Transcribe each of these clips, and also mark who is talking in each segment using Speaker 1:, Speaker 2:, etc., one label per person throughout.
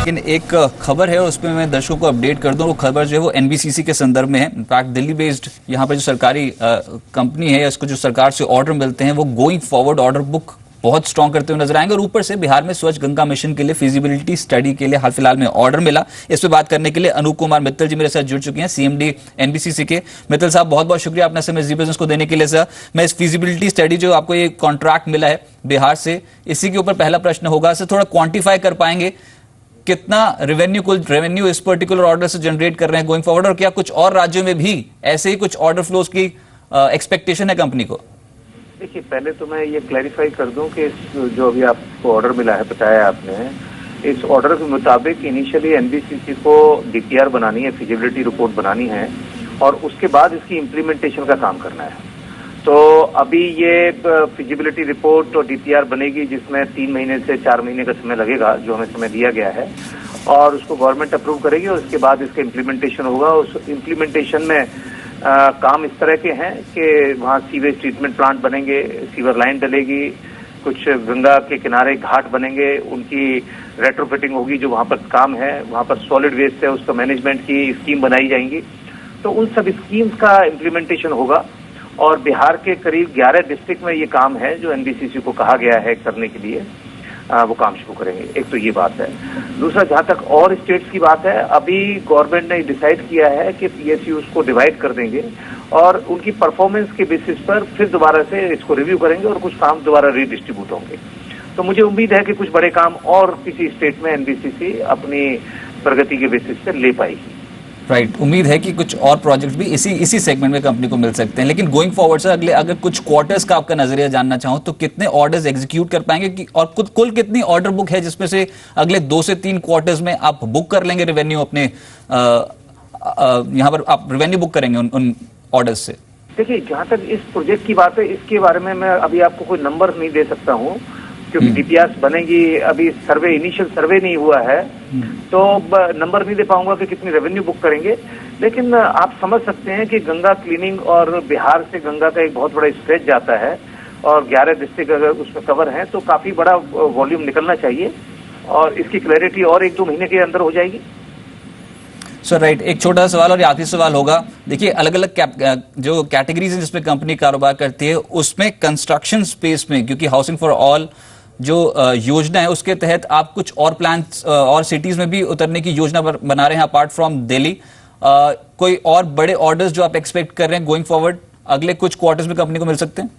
Speaker 1: लेकिन एक खबर है उसमें मैं दर्शकों को अपडेट कर दूं। वो खबर जो है वो एनबीसीसी के संदर्भ में है। इनफैक्ट दिल्ली बेस्ड यहाँ पर जो सरकारी कंपनी है, इसको जो सरकार से ऑर्डर मिलते हैं वो गोइंग फॉरवर्ड ऑर्डर बुक बहुत स्ट्रॉन्ग करते हुए नजर आएंगे। और ऊपर से बिहार में स्वच्छ गंगा मिशन के लिए फिजिबिलिटी स्टडी के लिए हाल फिलहाल में ऑर्डर मिला। इस पर बात करने के लिए अनूप कुमार मित्तल जी मेरे साथ जुड़ चुके हैं, सीएमडी एनबीसीसी के। मित्तल साहब, बहुत बहुत शुक्रिया अपना समय जी बिजनेस को देने के लिए। सर, मैं इस फिजिबिलिटी स्टडी जो आपको ये कॉन्ट्रैक्ट मिला है बिहार से, इसी के ऊपर पहला प्रश्न होगा। सर, थोड़ा क्वांटिफाई कर पाएंगे कितना कुल रेवेन्यू इस पर्टिकुलर ऑर्डर से जनरेट कर रहे हैं गोइंग फॉरवर्ड, और क्या कुछ और राज्यों में भी ऐसे ही कुछ ऑर्डर फ्लोज की एक्सपेक्टेशन है कंपनी को?
Speaker 2: देखिए, पहले तो मैं ये क्लैरिफाई कर दूं कि जो अभी आपको ऑर्डर मिला है, बताया आपने, इस ऑर्डर के मुताबिक इनिशियली एनबीसीसी को डीपीआर बनानी है, फिजिबिलिटी रिपोर्ट बनानी है, और उसके बाद इसकी इम्प्लीमेंटेशन का काम करना है। तो अभी ये फिजिबिलिटी रिपोर्ट और डीपीआर बनेगी, जिसमें 3 महीने से 4 महीने का समय लगेगा, जो हमें समय दिया गया है, और उसको गवर्नमेंट अप्रूव करेगी और उसके बाद इसका इम्प्लीमेंटेशन होगा। उस इम्प्लीमेंटेशन में काम इस तरह के हैं कि वहाँ सीवेज ट्रीटमेंट प्लांट बनेंगे, सीवर लाइन डलेगी, कुछ गंगा के किनारे घाट बनेंगे, उनकी रेट्रोफिटिंग होगी, जो वहाँ पर काम है, वहाँ पर सॉलिड वेस्ट है उसका मैनेजमेंट की स्कीम बनाई जाएंगी। तो उन सब स्कीम्स का इम्प्लीमेंटेशन होगा, और बिहार के करीब 11 डिस्ट्रिक्ट में ये काम है जो एनबीसीसी को कहा गया है करने के लिए, वो काम शुरू करेंगे। एक तो ये बात है। दूसरा, जहाँ तक और स्टेट्स की बात है, अभी गवर्नमेंट ने डिसाइड किया है कि पीएसयूज को डिवाइड कर देंगे और उनकी परफॉर्मेंस के बेसिस पर फिर दोबारा से इसको रिव्यू करेंगे और कुछ काम दोबारा रीडिस्ट्रीब्यूट होंगे। तो मुझे उम्मीद है कि कुछ बड़े काम और किसी स्टेट में एनबीसीसी अपनी प्रगति के बेसिस पर ले पाएगी।
Speaker 1: राइट, उम्मीद है कि कुछ और प्रोजेक्ट भी इसी सेगमेंट में कंपनी को मिल सकते हैं। लेकिन गोइंग फॉरवर्ड सर, अगर कुछ क्वार्टर्स का आपका नजरिया जानना चाहूं तो कितने ऑर्डर्स एग्जीक्यूट कर पाएंगे, और कुल कितनी ऑर्डर बुक है जिसमें से अगले 2 से 3 क्वार्टर्स में आप बुक कर लेंगे रेवेन्यू अपने, यहां पर आप रेवेन्यू बुक करेंगे उन ऑर्डर्स से?
Speaker 2: देखिए, जहां तक इस प्रोजेक्ट की बात है, इसके बारे में मैं अभी आपको कोई नंबर नहीं दे सकता हूं, क्योंकि डीपीआर बनेगी, अभी इनिशियल सर्वे नहीं हुआ है, तो नंबर नहीं दे पाऊंगा कि कितनी रेवेन्यू बुक करेंगे। लेकिन आप समझ सकते हैं कि गंगा क्लीनिंग और बिहार से गंगा का एक बहुत बड़ा स्ट्रेच जाता है, और 11 डिस्ट्रिक्ट अगर उसमें कवर है तो काफी बड़ा वॉल्यूम निकलना चाहिए, और इसकी क्लैरिटी और 1-2 महीने के अंदर हो जाएगी।
Speaker 1: सर राइट, एक छोटा सा सवाल और आखिरी सवाल होगा। देखिए, अलग अलग जो कैटेगरीज हैं जिसमें कंपनी कारोबार करती है, उसमें कंस्ट्रक्शन स्पेस में, क्योंकि हाउसिंग फॉर ऑल जो योजना है उसके तहत आप कुछ और प्लान्स और सिटीज में भी उतरने की योजना बना रहे हैं अपार्ट फ्रॉम दिल्ली। कोई और बड़े ऑर्डर्स जो आप एक्सपेक्ट कर रहे हैं गोइंग फॉरवर्ड अगले कुछ क्वार्टर्स में कंपनी को मिल सकते हैं?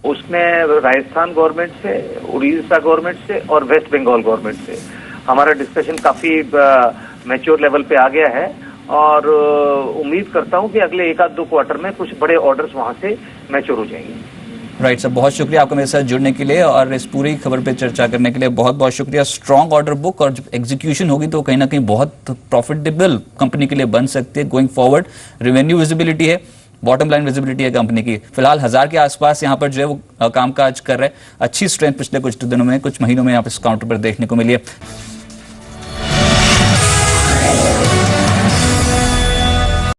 Speaker 2: उसमें राजस्थान गवर्नमेंट से, उड़ीसा गवर्नमेंट से और वेस्ट बंगाल गवर्नमेंट से हमारा डिस्कशन काफी मैच्योर लेवल पे आ गया है, और उम्मीद करता हूं कि अगले 1-2 क्वार्टर में कुछ बड़े ऑर्डर्स वहां से मैच्योर हो जाएंगे।
Speaker 1: राइट सर, बहुत शुक्रिया आपका मेरे साथ जुड़ने के लिए और इस पूरी खबर पे चर्चा करने के लिए बहुत बहुत शुक्रिया। स्ट्रॉन्ग ऑर्डर बुक और जब एग्जीक्यूशन होगी तो कहीं ना कहीं बहुत प्रॉफिटेबल कंपनी के लिए बन सकती है गोइंग फॉरवर्ड। रेवेन्यू विजिबिलिटी है, बॉटम लाइन विजिबिलिटी है कंपनी की। फिलहाल 1000 के आसपास यहाँ पर जो है वो कामकाज कर रहे हैं। अच्छी स्ट्रेंथ पिछले कुछ दिनों में, कुछ महीनों में यहाँ पर इस काउंटर पर देखने को मिली है।